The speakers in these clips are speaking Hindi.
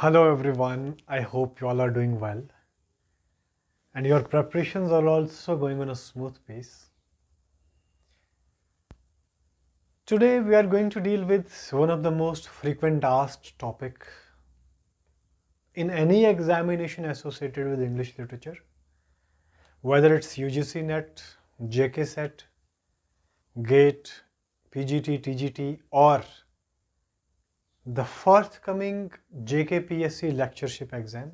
Hello everyone, I hope you all are doing well and your preparations are also going on a smooth pace. Today we are going to deal with one of the most frequent asked topic in any examination associated with English literature, whether it's UGC NET, JK SET, GATE, PGT, TGT or the forthcoming JKPSC lectureship exam.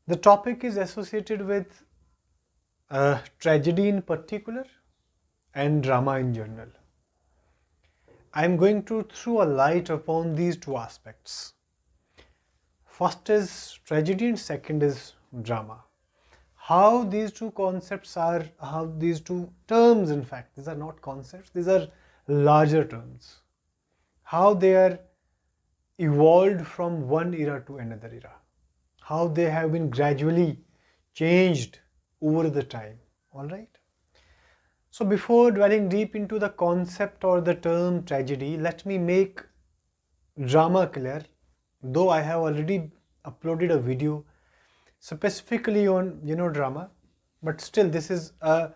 The topic is associated with tragedy in particular and drama in general. I am going to throw a light upon these two aspects. First is tragedy and second is drama. How these two concepts are, how these two terms, in fact, these are not concepts, these are larger terms. How they are evolved from one era to another era. How they have been gradually changed over the time. All right. So before dwelling deep into the concept or the term tragedy, let me make drama clear, though I have already uploaded a video specifically on drama, but still this is a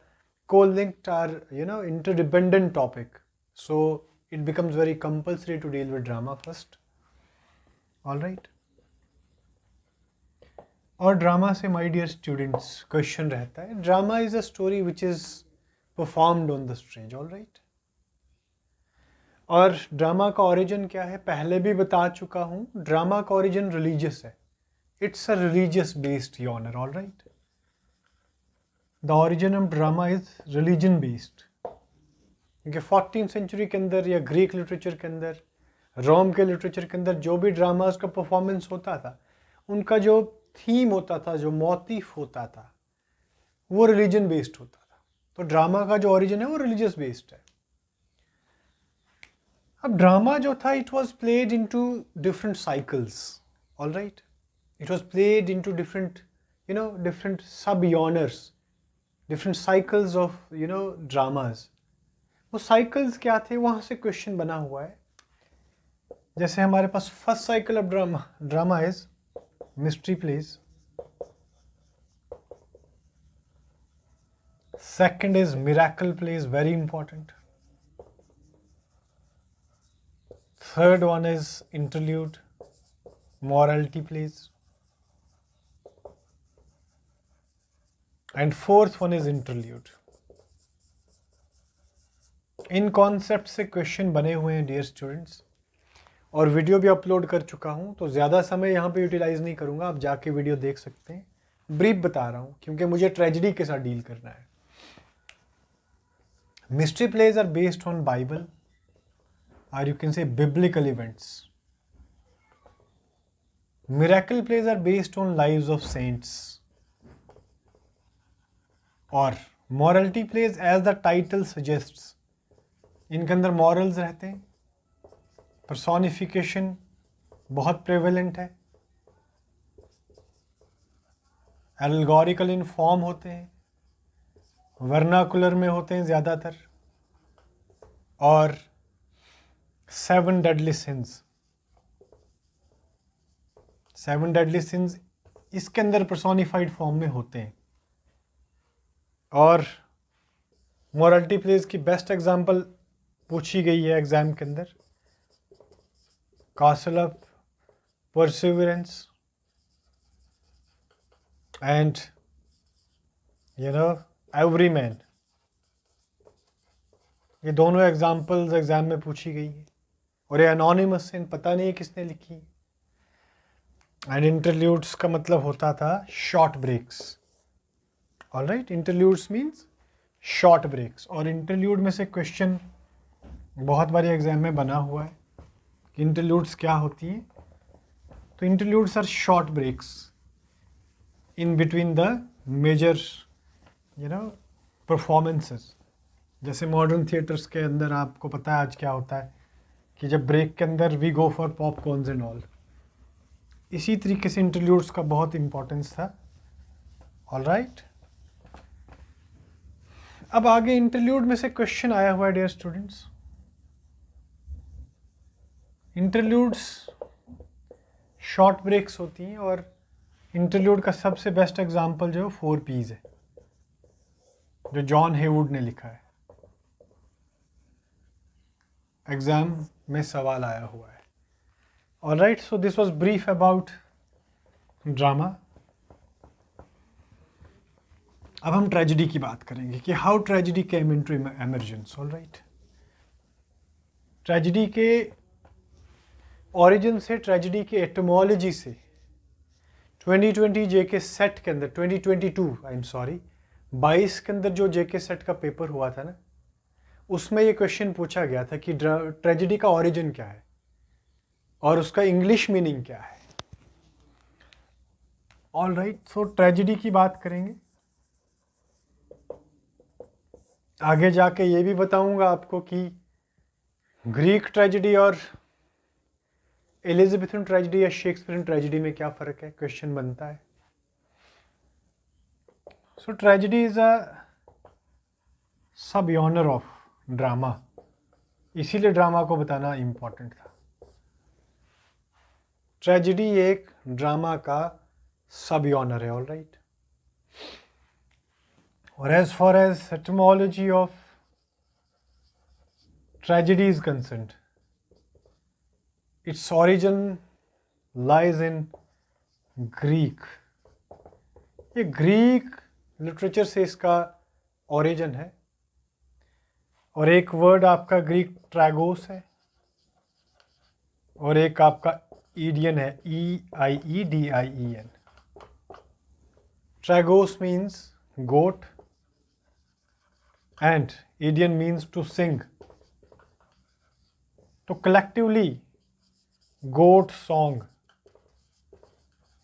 co-linked or interdependent topic, so it becomes very compulsory to deal with drama first. All right. और ड्रामा से माय डियर स्टूडेंट्स क्वेश्चन रहता है, drama is a story which is performed on the stage. All right. और ड्रामा का ओरिजिन क्या है पहले भी बता चुका हूँ. ड्रामा का ओरिजिन रिलीजियस है. It's a religious based genre. All right. The origin of drama is religion based, क्योंकि 14th सेंचुरी के अंदर या ग्रीक लिटरेचर के अंदर, रोम के लिटरेचर के अंदर जो भी ड्रामाज का परफॉर्मेंस होता था, उनका जो थीम होता था, जो मोटिफ होता था, वो रिलीजन बेस्ड होता था. तो ड्रामा का जो ओरिजिन है वो रिलीजियस बेस्ड है. अब ड्रामा जो था, it was played into different cycles. All right. It was played into different different sub genres, different cycles of dramas. वो साइकिल्स क्या थे, वहाँ से क्वेश्चन बना हुआ है. जैसे हमारे पास first cycle of drama is mystery plays. Second is miracle plays, very important. Third one is interlude, morality plays. And fourth one is interlude. In concept से क्वेश्चन बने हुए हैं डियर स्टूडेंट्स, और वीडियो भी अपलोड कर चुका हूँ, तो ज़्यादा समय यहाँ पे यूटिलाइज नहीं करूँगा. आप जाके वीडियो देख सकते हैं. ब्रीफ बता रहा हूँ क्योंकि मुझे ट्रेजेडी के साथ डील करना है. Mystery plays are based on Bible, और you can say biblical events. Miracle plays are based on lives of saints. और morality plays, as the title suggests, इनके अंदर मॉरल्स रहते हैं. पर्सोनिफिकेशन बहुत प्रेवेलेंट है. एल्गोरिकल इन फॉर्म होते हैं, वर्नाकुलर में होते हैं ज़्यादातर. और 7 डेडली सिंस, 7 डेडली सिंस इसके अंदर पर्सोनिफाइड फॉर्म में होते हैं. और मोरालिटी प्लेज की बेस्ट एग्जांपल पूछी गई है एग्जाम के अंदर, Castle of Perseverance and Everyman. ये दोनों एग्जाम्पल्स एग्जाम में पूछी गई है, और ये अनोनिमस है, पता नहीं है किसने लिखी. एंड इंटरल्यूड्स का मतलब होता था short breaks. All right. Interludes means short breaks. और इंटरल्यूड में से क्वेश्चन बहुत बारी एग्जाम में बना हुआ है कि इंटरल्यूड्स क्या होती हैं. तो interludes are short breaks in between the major performances. जैसे मॉडर्न थिएटर्स के अंदर आपको पता है आज क्या होता है कि जब ब्रेक के अंदर we go for popcorns and all. इसी तरीके से इंटरल्यूड्स का बहुत इंपॉर्टेंस था. All right. अब आगे इंटरल्यूड में से क्वेश्चन आया हुआ है dear students. Interludes short breaks होती हैं, और इंटरल्यूड का सबसे बेस्ट एग्जांपल जो है 4 Ps है, जो जॉन हेवुड ने लिखा है, एग्जाम में सवाल आया हुआ है। Alright, so this was brief about drama. अब हम ट्रेजेडी की बात करेंगे कि how tragedy came into emergence. Alright, tragedy के ओरिजिन से, ट्रेजेडी के एटमोलॉजी से 2020 जेके सेट के अंदर, 2022 आई एम सॉरी 22 के अंदर जो जेके सेट का पेपर हुआ था ना, उसमें ये क्वेश्चन पूछा गया था कि ट्रेजेडी का ओरिजिन क्या है और उसका इंग्लिश मीनिंग क्या है। ऑलराइट, सो ट्रेजेडी की बात करेंगे। आगे जाके ये भी बताऊंगा आपको कि ग्रीक ट्रेजेडी और एलिजाबेथन ट्रेजेडी या शेक्सपियरन ट्रेजेडी में क्या फ़र्क है, क्वेश्चन बनता है। सो ट्रेजेडी इज़ अ सब जॉनर ऑफ ड्रामा, इसीलिए ड्रामा को बताना इम्पॉर्टेंट था। ट्रेजेडी एक ड्रामा का सब जॉनर है। ऑलराइट, और as far as etymology of tragedy is concerned, its origin lies in Greek। ये ग्रीक लिटरेचर से इसका ओरिजिन है, और एक वर्ड आपका ग्रीक ट्रैगोस है, और एक आपका ईडियन है, EIEDIEN। Tragos means goat and aeidein means to sing. तो कलेक्टिवली गोट सॉन्ग,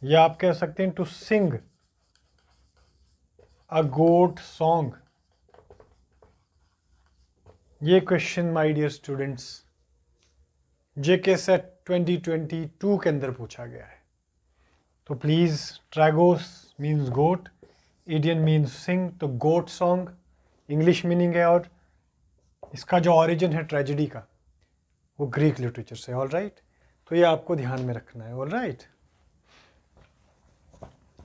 या आप कह सकते हैं to sing a goat song. ये question my dear students JK SET 2022 के अंदर पूछा गया है। तो please, tragos means goat, aeidein means sing, तो गोट सॉन्ग इंग्लिश मीनिंग है, और इसका जो ओरिजिन है ट्रेजेडी का वो ग्रीक लिटरेचर से। ऑल राइट, तो ये आपको ध्यान में रखना है। ऑल राइट,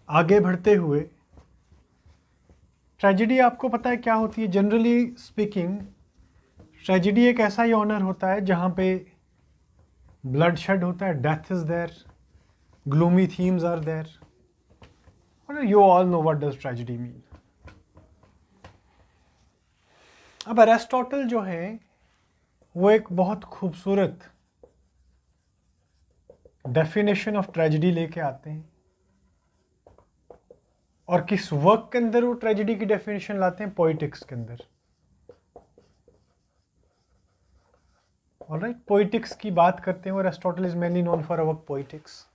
आगे बढ़ते हुए, ट्रेजेडी आपको पता है क्या होती है। जनरली स्पीकिंग, ट्रेजेडी एक ऐसा जॉनर होता है जहाँ पे ब्लड शेड होता है, death is there, gloomy themes are there, और you all know what does tragedy mean. अब एरिस्टोटल जो है वो एक बहुत खूबसूरत डेफिनेशन ऑफ ट्रेजेडी लेके आते हैं, और किस वर्क के अंदर वो ट्रेजेडी की डेफिनेशन लाते हैं, पोइटिक्स के अंदर। ऑलराइट, पोइटिक्स की बात करते हैं, और Aristotle is mainly known for our poetics.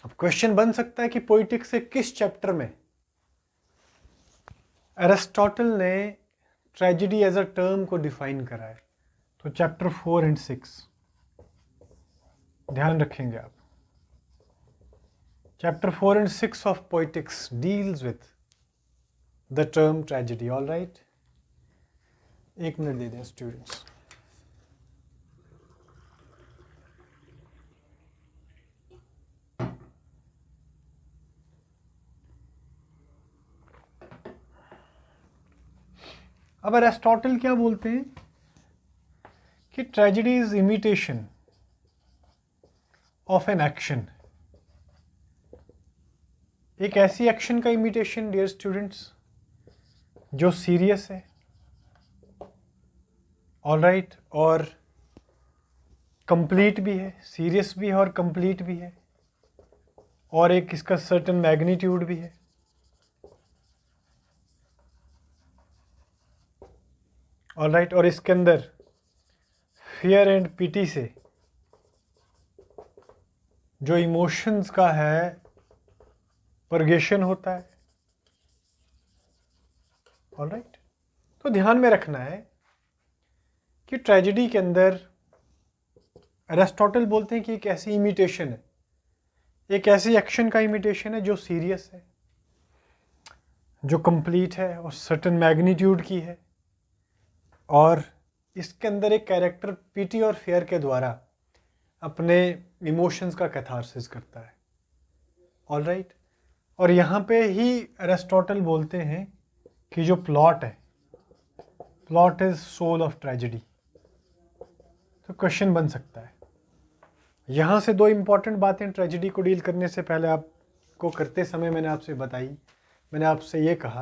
अब क्वेश्चन बन सकता है कि पोइटिक्स से किस चैप्टर में एरिस्टोटल ने ट्रेजेडी एज अ टर्म को डिफाइन करा है। तो चैप्टर 4 एंड 6 ध्यान रखेंगे आप। Chapter 4 and 6 of poetics deals with the term tragedy. All right, 1 minute दे दें स्टूडेंट्स। अब एरिस्टोटल क्या बोलते हैं कि tragedy is imitation of an action. एक ऐसी एक्शन का इमिटेशन डियर स्टूडेंट्स जो सीरियस है, ऑलराइट, और कंप्लीट भी है, सीरियस भी है और कंप्लीट भी है, और एक इसका सर्टेन मैग्नीट्यूड भी है। ऑलराइट, और इसके अंदर फियर एंड पिटी से जो इमोशंस का है परगेशन होता है। ऑलराइट, तो ध्यान में रखना है कि ट्रेजेडी के अंदर एरिस्टोटल बोलते हैं कि एक ऐसी इमिटेशन है, एक ऐसी एक्शन का इमिटेशन है जो सीरियस है, जो कंप्लीट है और सर्टेन मैग्नीट्यूड की है, और इसके अंदर एक कैरेक्टर पीटी और फेयर के द्वारा अपने इमोशंस का कैथारसिस करता है। ऑल राइट, और यहाँ पे ही अरिस्टोटल बोलते हैं कि जो प्लॉट है, plot is soul of tragedy. तो क्वेश्चन बन सकता है यहाँ से, दो इंपॉर्टेंट बातें ट्रेजेडी को डील करने से पहले आपको करते समय मैंने आपसे बताई। मैंने आपसे ये कहा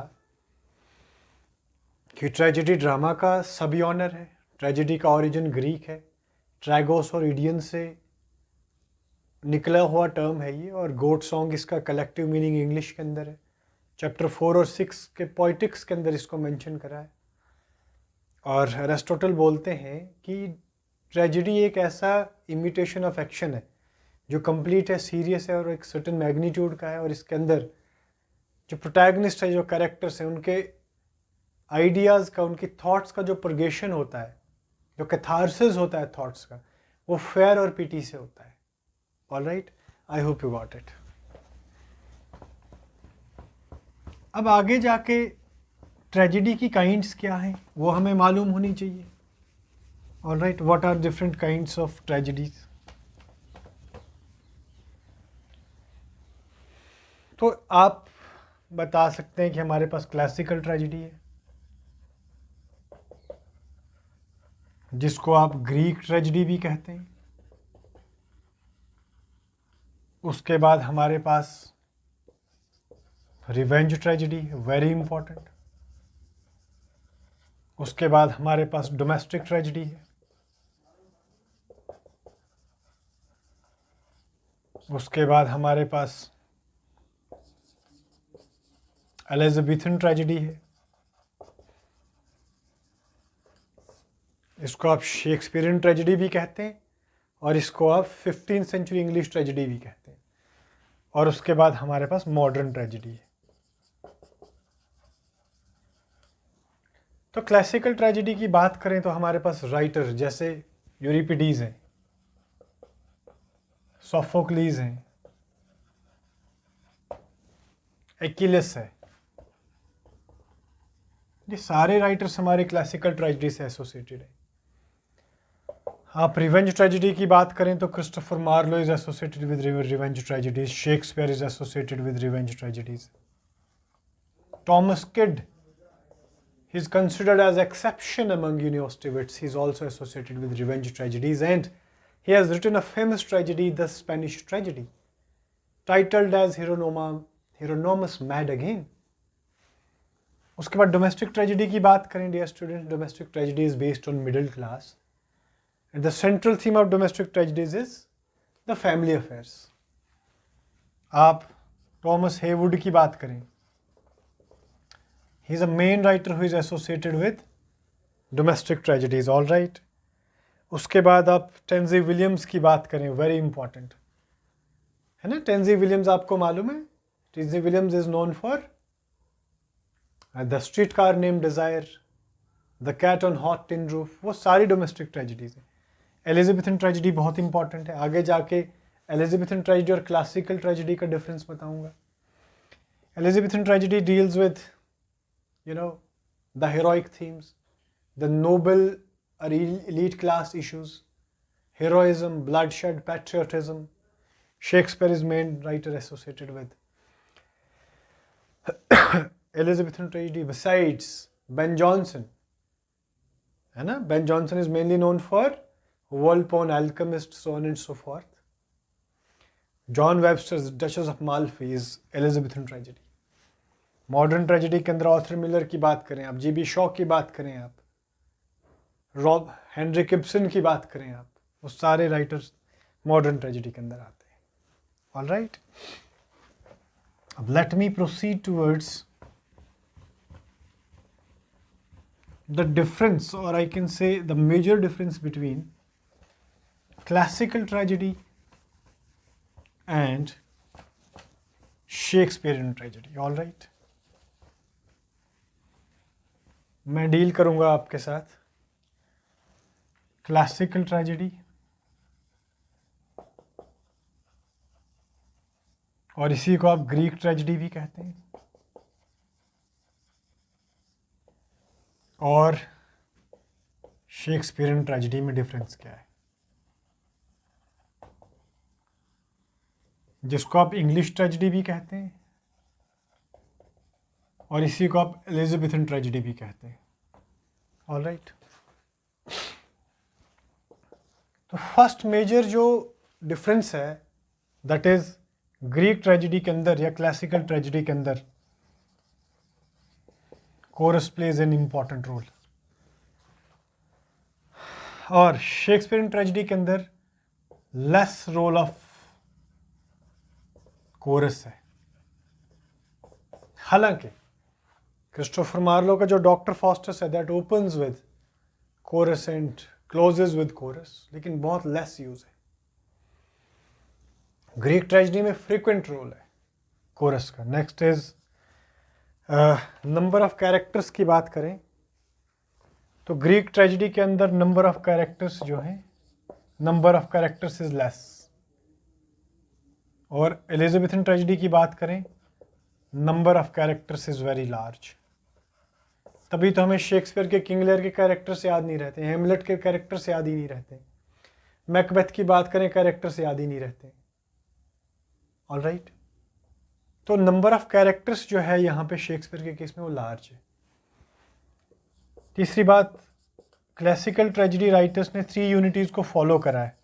कि ट्रेजेडी ड्रामा का सब ऑनर है। ट्रेजेडी का ओरिजिन ग्रीक है, ट्रैगोस और इडियन से निकला हुआ टर्म है ये, और गोट सॉन्ग इसका कलेक्टिव मीनिंग इंग्लिश के अंदर है। चैप्टर 4 और 6 के पोइटिक्स के अंदर इसको मेंशन करा है। और अरिस्टोटल बोलते हैं कि ट्रेजेडी एक ऐसा इमिटेशन ऑफ एक्शन है जो कंप्लीट है, सीरियस है और एक सर्टेन मैग्नीट्यूड का है, और इसके अंदर जो प्रोटैगनिस्ट है, जो कैरेक्टर्स हैं, उनके आइडियाज़ का, उनकी थॉट्स का जो प्रोगेशन होता है, जो कैथारसिस होता है थॉट्स का, वो फेयर और पिटी से होता है। All right, I hope you got it. अब आगे जाके ट्रेजेडी की काइंड्स क्या हैं वो हमें मालूम होनी चाहिए। All right, what are different kinds of tragedies. तो आप बता सकते हैं कि हमारे पास क्लासिकल ट्रेजेडी है, जिसको आप ग्रीक ट्रेजेडी भी कहते हैं। उसके बाद हमारे पास रिवेंज ट्रेजेडी, वेरी इंपॉर्टेंट। उसके बाद हमारे पास डोमेस्टिक ट्रेजेडी है। उसके बाद हमारे पास एलिजाबेथन ट्रेजेडी है। इसको आप शेक्सपियरियन ट्रेजेडी भी कहते हैं, और इसको आप 15th सेंचुरी इंग्लिश ट्रेजेडी भी कहते हैं। और उसके बाद हमारे पास मॉडर्न ट्रेजेडी है। तो क्लासिकल ट्रेजेडी की बात करें तो हमारे पास राइटर जैसे यूरिपिडीज हैं, सोफोक्लीज हैं, एकिलस है। ये सारे राइटर्स हमारे क्लासिकल ट्रेजेडी से एसोसिएटेड है। आप रिवेंज ट्रेजेडी की बात करें तो Christopher Marlowe is associated with revenge tragedies, Shakespeare is associated with revenge tragedies, Thomas Kyd he is considered as exception among university wits. He is also associated with revenge tragedies, and he has written a famous tragedy, The Spanish Tragedy, titled as Hieronymus Mad Again. उसके बाद डोमेस्टिक ट्रेजेडी की बात करें dear student, domestic tragedy is based on middle class, and the central theme of domestic tragedies is the family affairs. आप टॉमस हेवुड की बात करें, he is a main writer who is associated with domestic tragedies. all right, उसके बाद आप टेंजी विलियम्स की बात करें, वेरी इंपॉर्टेंट है ना। टेंजी विलियम्स आपको मालूम है, Tennessee Williams is known for the streetcar name desire, the cat on hot tin roof, वो सारी डोमेस्टिक ट्रेजेडीज हैं। एलिजाबेथन ट्रेजेडी बहुत इंपॉर्टेंट है, आगे जाके एलिजाबेथन ट्रेजेडी और क्लासिकल ट्रेजेडी का डिफरेंस बताऊंगा। Elizabethan tragedy deals with the heroic themes, the noble or elite class issues, heroism, bloodshed, patriotism. Shakespeare is main writer associated with Elizabethan tragedy. Besides, Ben Jonson, है ना, Ben Jonson is mainly known for Walpole, Alchemist, so on and so forth. John Webster's Duchess of Malfi is Elizabethan tragedy. Modern tragedy के अंदर ऑर्थर मिलर की बात करें आप, जीबी शॉ की बात करें आप, रॉब हेनरी गिब्सन की बात करें आप, वो सारे राइटर्स मॉडर्न ट्रेजेडी के अंदर आते हैं। ऑल राइट, अब let me proceed towards the difference, और I can say the major difference between classical tragedy and Shakespearean tragedy. All right, मैं डील करूंगा आपके साथ क्लासिकल ट्रेजेडी और इसी को आप ग्रीक ट्रेजेडी भी कहते हैं, और शेक्सपियरियन ट्रेजेडी में डिफरेंस क्या है। जिसको आप इंग्लिश ट्रेजेडी भी कहते हैं और इसी को आप एलिजाबेथन ट्रेजेडी भी कहते हैं। ऑलराइट, तो फर्स्ट मेजर जो डिफरेंस है दैट इज ग्रीक ट्रेजेडी के अंदर या क्लासिकल ट्रेजेडी के अंदर chorus plays an important role, और शेक्सपियरियन ट्रेजेडी के अंदर लेस रोल ऑफ कोरस है। हालांकि क्रिस्टोफर मार्लो का जो डॉक्टर फॉस्टस है that opens with chorus and closes with chorus, लेकिन बहुत लेस यूज है। ग्रीक ट्रेजेडी में फ्रीक्वेंट रोल है कोरस का। Next is number of characters की बात करें तो ग्रीक ट्रेजेडी के अंदर नंबर ऑफ कैरेक्टर्स जो हैं, number of characters is less, और एलिजाबेथन ट्रेजेडी की बात करें number of characters is very large. तभी तो हमें शेक्सपियर के किंग लियर के कैरेक्टर्स याद नहीं रहते, हेमलेट के कैरेक्टर्स याद ही नहीं रहते, मैकबेथ की बात करें कैरेक्टर्स याद ही नहीं रहते। ऑलराइट, तो नंबर ऑफ कैरेक्टर्स जो है यहाँ पे शेक्सपियर के केस में वो लार्ज है। तीसरी बात, क्लासिकल ट्रेजेडी राइटर्स ने 3 यूनिटीज़ को फॉलो करा है,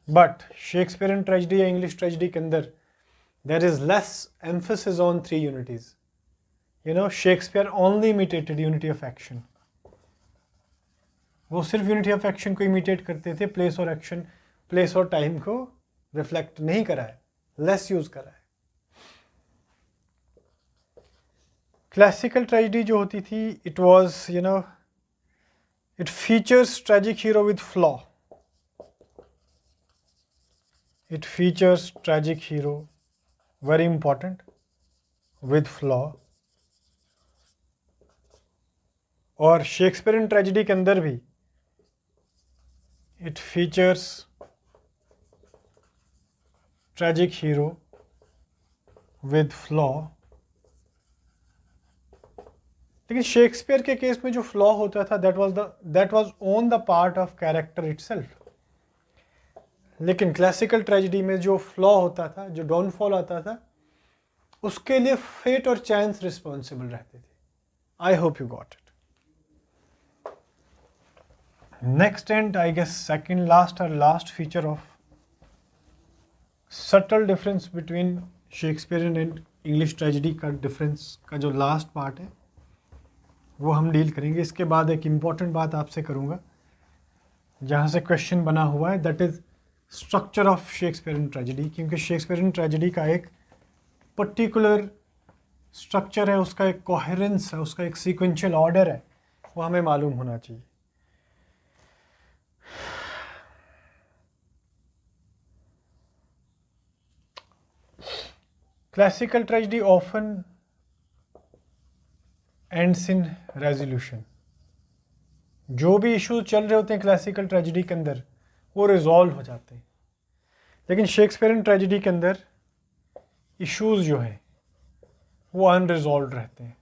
बट शेक्सपियरियन ट्रेजेडी या इंग्लिश ट्रेजेडी के अंदर there is less emphasis on 3 unities. You know, Shakespeare only imitated unity of action. वो सिर्फ यूनिटी ऑफ एक्शन को इमिटेट करते थे, प्लेस और एक्शन, प्लेस और टाइम को रिफ्लेक्ट नहीं करा है, लेस यूज करा है। क्लासिकल ट्रेजेडी जो होती थी, it was you know, it features tragic hero with flaw, it features tragic hero, very important, with flaw. और शेक्सपियरियन ट्रेजेडी के अंदर भी it features tragic hero with flaw. लेकिन शेक्सपियर के केस में जो फ्लॉ होता था that was on the part of character itself. लेकिन क्लासिकल ट्रेजेडी में जो फ्लॉ होता था, जो डाउनफॉल आता था, उसके लिए फेट और चांस रिस्पॉन्सिबल रहते थे। I hope you got it. Next and I guess second last feature of subtle difference between Shakespearean and English tragedy का डिफरेंस का जो लास्ट पार्ट है वो हम डील करेंगे। इसके बाद एक इम्पॉर्टेंट बात आपसे करूँगा जहाँ से क्वेश्चन बना हुआ है, that is structure of Shakespearean tragedy. क्योंकि शेक्सपियरियन ट्रेजेडी का एक पर्टिकुलर स्ट्रक्चर है, उसका एक कोहेरेंस है, उसका एक सीक्वेंशियल ऑर्डर है, वो हमें मालूम होना चाहिए। Classical tragedy often ends in resolution. जो भी इश्यूज चल रहे होते हैं क्लासिकल ट्रेजेडी के अंदर वो रिजॉल्व हो जाते हैं, लेकिन शेक्सपियरियन ट्रेजेडी के अंदर इश्यूज जो हैं वो अनरिजॉल्व रहते हैं।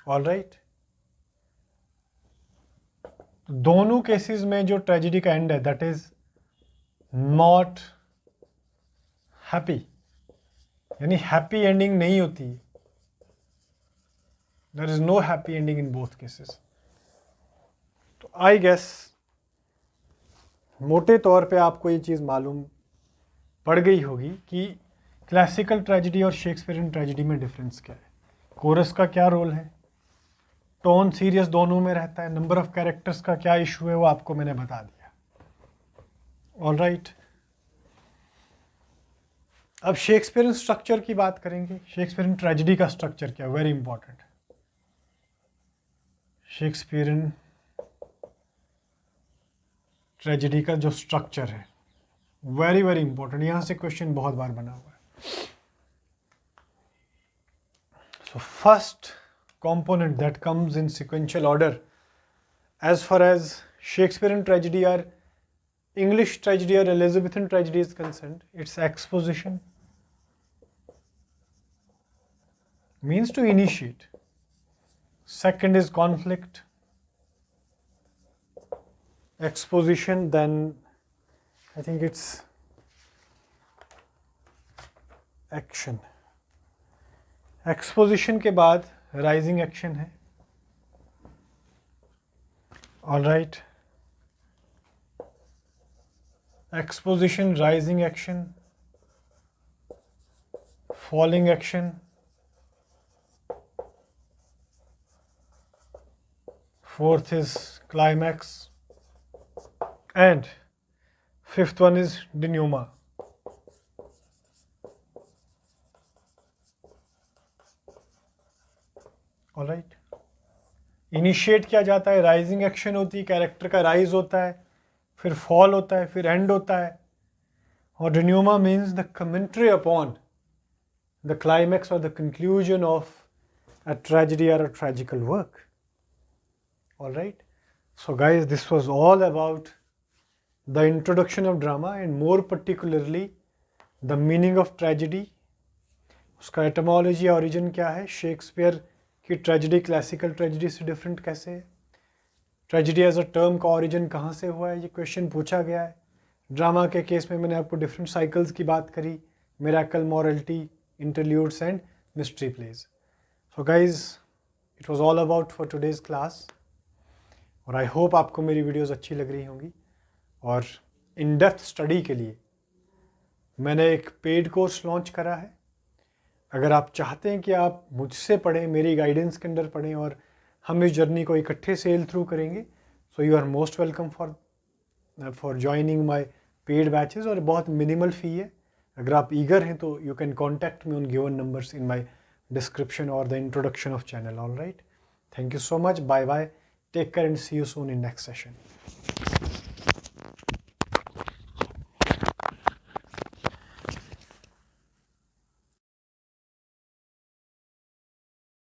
ऑलराइट, दोनों केसेस में जो ट्रेजेडी का एंड है दैट इज नॉट हैप्पी, यानी हैप्पी एंडिंग नहीं होती। There is no happy ending in both cases. तो आई गेस मोटे तौर पे आपको ये चीज़ मालूम पड़ गई होगी कि क्लासिकल ट्रेजेडी और शेक्सपियरियन ट्रेजेडी में डिफरेंस क्या है, कोरस का क्या रोल है, टोन सीरियस दोनों में रहता है, नंबर ऑफ कैरेक्टर्स का क्या इशू है वो आपको मैंने बता दिया। ऑलराइट, अब शेक्सपियरियन स्ट्रक्चर की बात करेंगे। शेक्सपियरियन ट्रेजेडी का स्ट्रक्चर क्या है, वेरी इंपॉर्टेंट। शेक्सपियरियन ट्रेजेडी का जो स्ट्रक्चर है वेरी वेरी इंपॉर्टेंट, यहाँ से क्वेश्चन बहुत बार बना हुआ है। So first component that comes in sequential order as far as Shakespearean tragedy or English tragedy or Elizabethan tragedy is concerned, it's exposition, means to initiate. Second is conflict, exposition, then I think it's action, exposition के बाद राइजिंग एक्शन है. Alright, exposition, rising action, falling action, fourth is climax, and fifth one is denouement. Alright, initiate किया जाता है, राइजिंग एक्शन होती है, कैरेक्टर का राइज होता है, फिर फॉल होता है, फिर एंड होता है. और denouement means the commentary upon the climax और the conclusion of a tragedy or a tragical work. Alright, so guys, this was all about the introduction of drama and more particularly the meaning of tragedy. उसका एटमोलॉजी, ऑरिजिन क्या है, शेक्सपियर की ट्रेजिडी क्लासिकल ट्रेजिडी से डिफरेंट कैसे है, ट्रेजिडी एज अ टर्म का ऑरिजिन कहाँ से हुआ है, ये क्वेश्चन पूछा गया है. ड्रामा के केस में मैंने आपको डिफरेंट साइकिल्स की बात करी, miracle, morality, interludes and mystery plays. So guys, it was all about for today's class. और आई होप आपको मेरी वीडियोस अच्छी लग रही होंगी. और इन डेप्थ स्टडी के लिए मैंने एक पेड कोर्स लॉन्च करा है. अगर आप चाहते हैं कि आप मुझसे पढ़ें, मेरी गाइडेंस के अंदर पढ़ें और हम इस जर्नी को इकट्ठे सेल थ्रू करेंगे, so you are most welcome for joining my paid batches. और बहुत मिनिमल फ़ी है. अगर आप ईगर हैं तो you can contact me on given numbers in my description और the introduction of channel. All right, thank you so much. Bye bye. Take care and see you soon in next session.